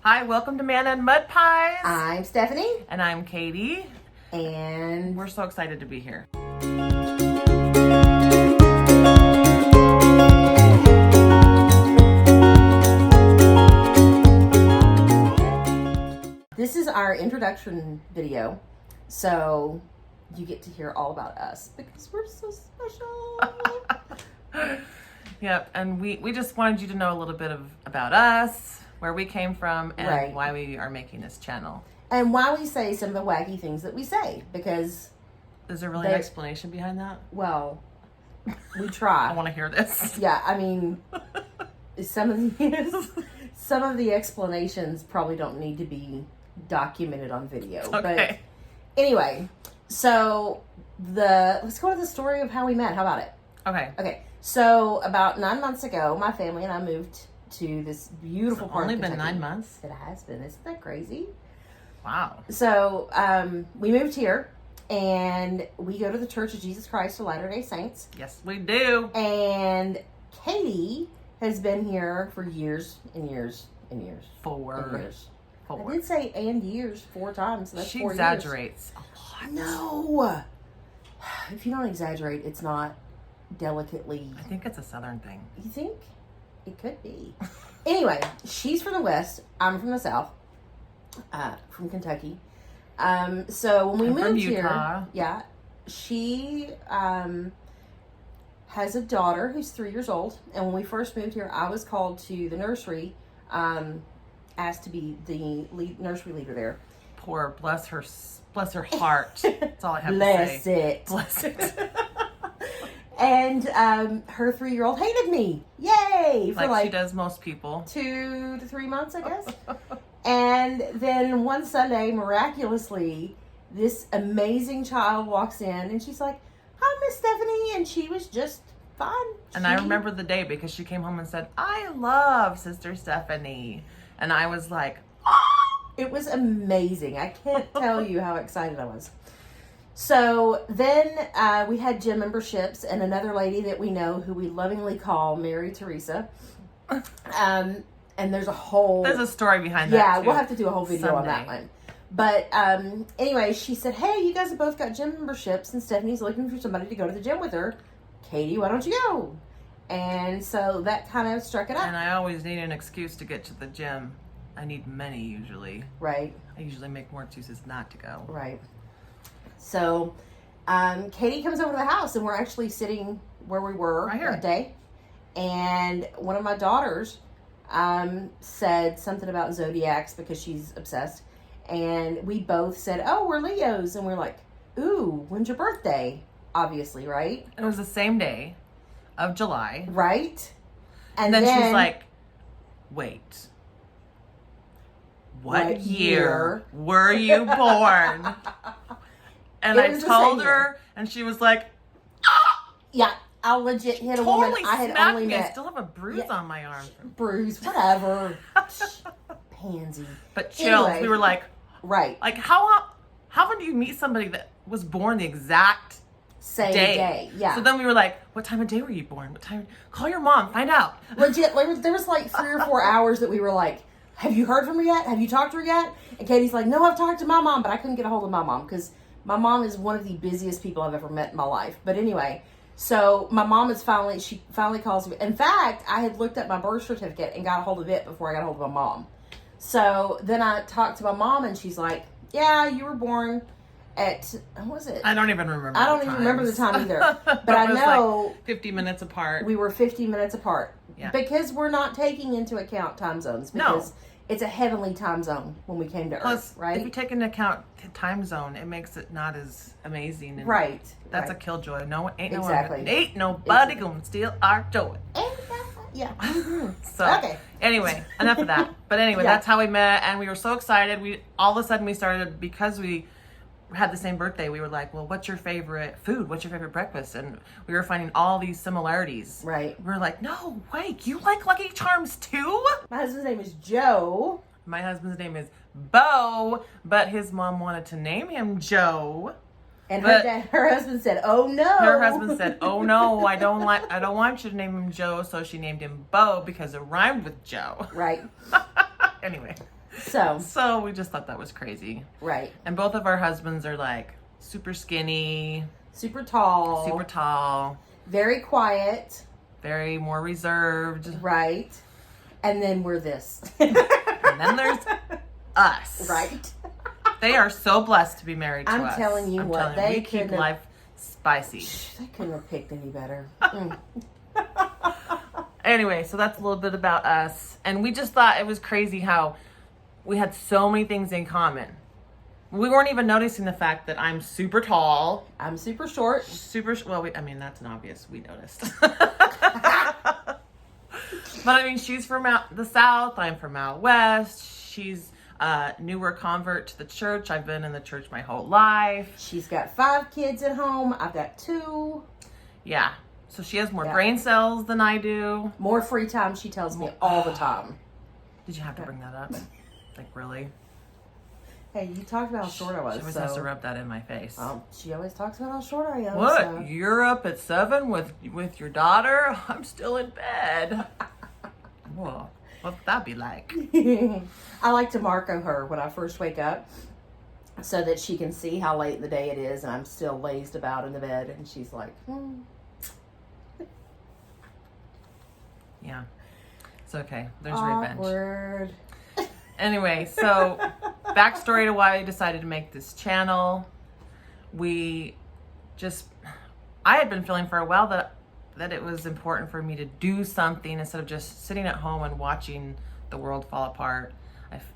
Hi, welcome to Man and Mud Pies. I'm Stephanie. And I'm Katie. And we're so excited to be here. This is our introduction video. So you get to hear all about us because we're so special. Yep, and we just wanted you to know a little bit about us, where we came from, and why we are making this channel. And why we say some of the wacky things that we say, because... Is there really an explanation behind that? Well, we try. I want to hear this. Yeah, I mean, some of the explanations probably don't need to be documented on video. Okay. But anyway, so let's go to the story of how we met. How about it? Okay. So about 9 months ago, my family and I moved to this beautiful part of Kentucky. Only been 9 months? It has been. Isn't that crazy? Wow. So we moved here, and we go to the Church of Jesus Christ of Latter-day Saints. Yes, we do. And Katie has been here for years and years and years. 4 years. I did say and years 4 times. So that's she 4 exaggerates years. A lot. No. If you don't exaggerate, it's not delicately. I think it's a Southern thing. You think? It could be. Anyway, she's from the West. I'm from the South. From Kentucky. So when we moved here, she has a daughter who's 3 years old. And when we first moved here, I was called to the nursery, asked to be the nursery leader there. Poor, bless her heart. That's all I have to say. Bless it. And her 3-year-old hated me. Yay! For like she does most people. 2 to 3 months, I guess. And then one Sunday, miraculously, this amazing child walks in, and she's like, "Hi, Miss Stephanie," and she was just fine. And I remember the day because she came home and said, "I love Sister Stephanie," and I was like, "Oh!" It was amazing. I can't tell you how excited I was. So then we had gym memberships, and another lady that we know who we lovingly call Mary Teresa. And there's a story behind that. Yeah, we'll have to do a whole video on that one. But anyway, she said, "Hey, you guys have both got gym memberships, and Stephanie's looking for somebody to go to the gym with her. Katie, why don't you go?" And so that kind of struck it up. And I always need an excuse to get to the gym. I need many usually. Right. I usually make more excuses not to go. Right. So Katie comes over to the house, and we're actually sitting where we were that day. And one of my daughters said something about zodiacs because she's obsessed. And we both said, "Oh, we're Leos." And we're like, "Ooh, when's your birthday?" Obviously, right? It was the same day of July. Right. And then she's like, "Wait. What year were you born?" And I told her, and she was like, "Ah!" Yeah, I'll legit hit a woman I had only met. I still have a bruise on my arm. Bruise, whatever. Pansy. But chills. Anyway, we were like, right. Like, how often do you meet somebody that was born the exact same day? Yeah. So then we were like, "What time of day were you born? What time? Call your mom, find out." Legit, there was like 3 or 4 hours that we were like, "Have you heard from her yet? Have you talked to her yet?" And Katie's like, "No, I've talked to my mom, but I couldn't get a hold of my mom because my mom is one of the busiest people I've ever met in my life." But anyway, so my mom she finally calls me. In fact, I had looked at my birth certificate and got a hold of it before I got a hold of my mom. So then I talked to my mom, and she's like, "Yeah, you were born at," what was it? I don't even remember. I don't even remember the time either. But I know like 50 minutes apart. We were 50 minutes apart. Yeah. Because we're not taking into account time zones. Because it's a heavenly time zone when we came to Earth, right? If you take into account the time zone, it makes it not as amazing. And right. That's a killjoy. Exactly. Ain't nobody gonna steal our joy. Yeah. So anyway, enough of that. But anyway, that's how we met, and we were so excited. We all of a sudden we started, because we had the same birthday, we were like, "Well, what's your favorite food? What's your favorite breakfast?" And we were finding all these similarities. Right. We were like, "No, wait, you like Lucky Charms too?" My husband's name is Joe. My husband's name is Bo, but his mom wanted to name him Joe. And her husband said, "Oh no." Her husband said, "Oh no, I don't want you to name him Joe." So she named him Bo because it rhymed with Joe. Right. Anyway. So we just thought that was crazy. right. And both of our husbands are like super skinny, Super tall. super tall, Very quiet. very more reserved. Right. And then we're this. And then there's us. Right. They are so blessed to be married to I'm us. telling you what, telling they we keep couldn't have- life spicy. They couldn't have picked any better. Anyway, so that's a little bit about us. And we just thought it was crazy how we had so many things in common. We weren't even noticing the fact that I'm super tall. I'm super short. I mean, that's an obvious. We noticed. But I mean, she's from out the South. I'm from out West. She's a newer convert to the church. I've been in the church my whole life. She's got 5 kids at home. I've got 2. Yeah. So she has more Yeah. brain cells than I do. More free time, she tells me all the time. Did you have to bring that up? Like, really? Hey, you talked about how short I was. She always so. has to rub that in my face. She always talks about how short I am. What? So. You're up at 7 with your daughter? I'm still in bed. Whoa. What'd that be like? I like to Marco her when I first wake up so that she can see how late in the day it is and I'm still lazed about in the bed. And she's like, Yeah. It's okay. There's revenge. Awkward. Anyway, so backstory to why I decided to make this channel. I had been feeling for a while that it was important for me to do something instead of just sitting at home and watching the world fall apart.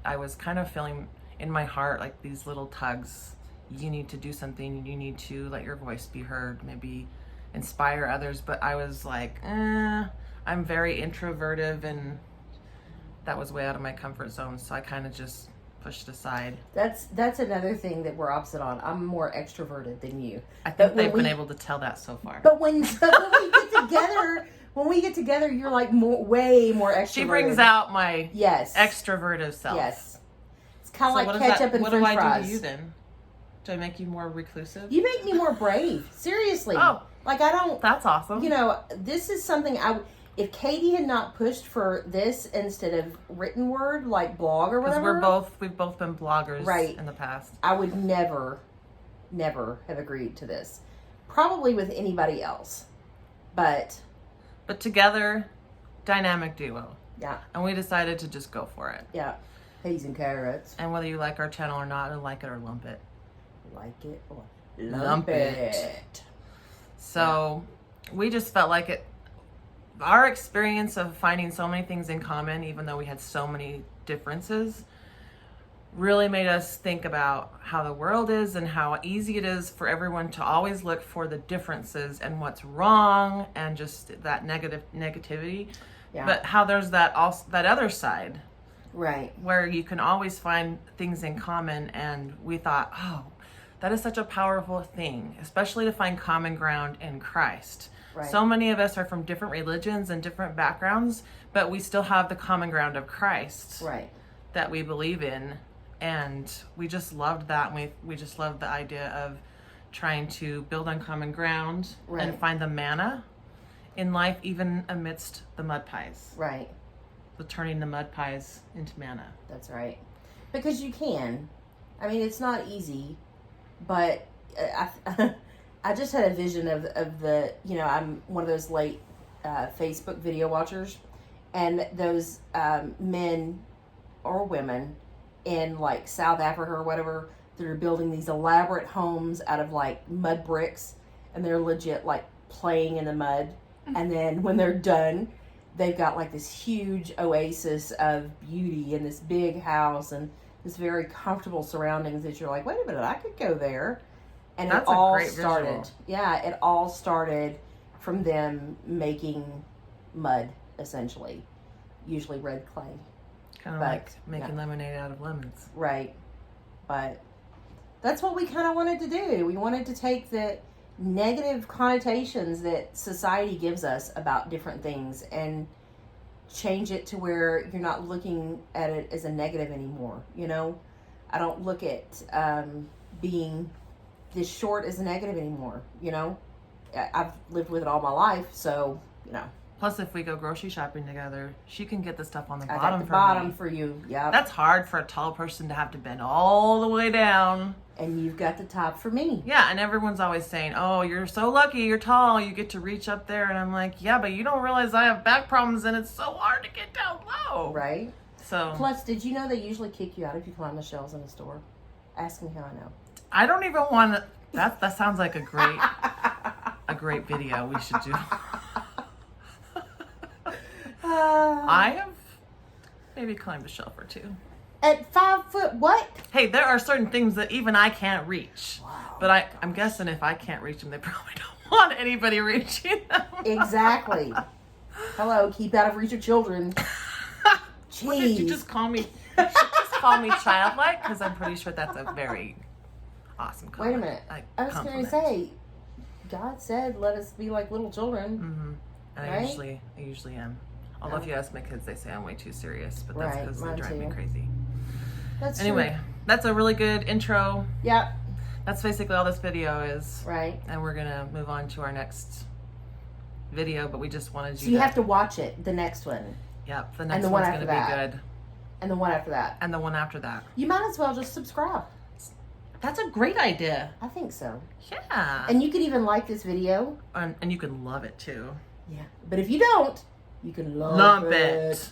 I was kind of feeling in my heart like these little tugs. You need to do something. You need to let your voice be heard, maybe inspire others. But I was like, I'm very introverted, and that was way out of my comfort zone. So I kind of just pushed aside. That's another thing that we're opposite on. I'm more extroverted than you. I think they've been able to tell that so far. But when we get together, you're like way more extroverted. She brings out my yes extroverted self. Yes, it's kind of So like ketchup and what French do I fries. do to you then? Do I make you more reclusive? You make me more brave. Seriously. Oh. Like I don't. That's awesome. You know, this is something if Katie had not pushed for this instead of written word, like blog or Because whatever. we've both been bloggers Right. in the past. I would never have agreed to this. Probably with anybody else. But together, dynamic duo. yeah, And we decided to just go for it. yeah. Peas and carrots. And whether you like our channel or not, like it or lump it. Like it or Lump lump it. it. So we just felt like it. Our experience of finding so many things in common, even though we had so many differences, really made us think about how the world is and how easy it is for everyone to always look for the differences and what's wrong and just that negativity. Yeah. But how there's that other side Right. where you can always find things in common. And we thought, oh, that is such a powerful thing, especially to find common ground in Christ. Right. So many of us are from different religions and different backgrounds, but we still have the common ground of Christ Right. that we believe in. And we just loved that. And we just loved the idea of trying to build on common ground Right. and find the manna in life, even amidst the mud pies. Right. The turning the mud pies into manna. That's right. Because you can. I mean, it's not easy, but I just had a vision of the, I'm one of those late Facebook video watchers, and those men or women in like South Africa or whatever that are building these elaborate homes out of like mud bricks, and they're legit like playing in the mud, and then when they're done, they've got like this huge oasis of beauty and this big house and this very comfortable surroundings that you're like, wait a minute, I could go there. And That's it all a great started. visual. Yeah, it all started from them making mud, essentially. Usually red clay. Kind of But, like making yeah. lemonade out of lemons. Right. But that's what we kind of wanted to do. We wanted to take the negative connotations that society gives us about different things and change it to where you're not looking at it as a negative anymore. I don't look at being this short as a negative anymore. I've lived with it all my life, so Plus, if we go grocery shopping together, she can get the stuff on the I bottom got the for bottom me. for you. Yeah. That's hard for a tall person to have to bend all the way down. And you've got the top for me. Yeah, and everyone's always saying, "Oh, you're so lucky. You're tall. You get to reach up there." And I'm like, "Yeah, but you don't realize I have back problems, and it's so hard to get down low." Right. So. Plus, did you know they usually kick you out if you climb the shelves in the store? Ask me how I know. I don't even want to. That sounds like a great video we should do. I have maybe climbed a shelf or two. At 5 foot, what? Hey, there are certain things that even I can't reach. Wow. But I'm guessing if I can't reach them, they probably don't want anybody reaching them. Exactly. Hello, keep out of reach of children. Jeez. What did you just call me? You should just call me childlike, because I'm pretty sure that's a very awesome Wait comment. a minute. I was going to say, God said, let us be like little children. Mm-hmm. And Right? I usually am. Although if you ask my kids, they say I'm way too serious, but that's Right, because they mine drive me too. crazy. That's Anyway, true. that's a really good intro. Yep. That's basically all this video is. Right. And we're gonna move on to our next video, but we just wanted So you you to. have to watch it, the next one, Yep, the next the one one's after gonna be that. good, and the one after that. and the one after that. You might as well just subscribe. That's a great idea. I think so. Yeah. And you could even like this video. And you can love it too. Yeah. But if you don't, you can Lump it.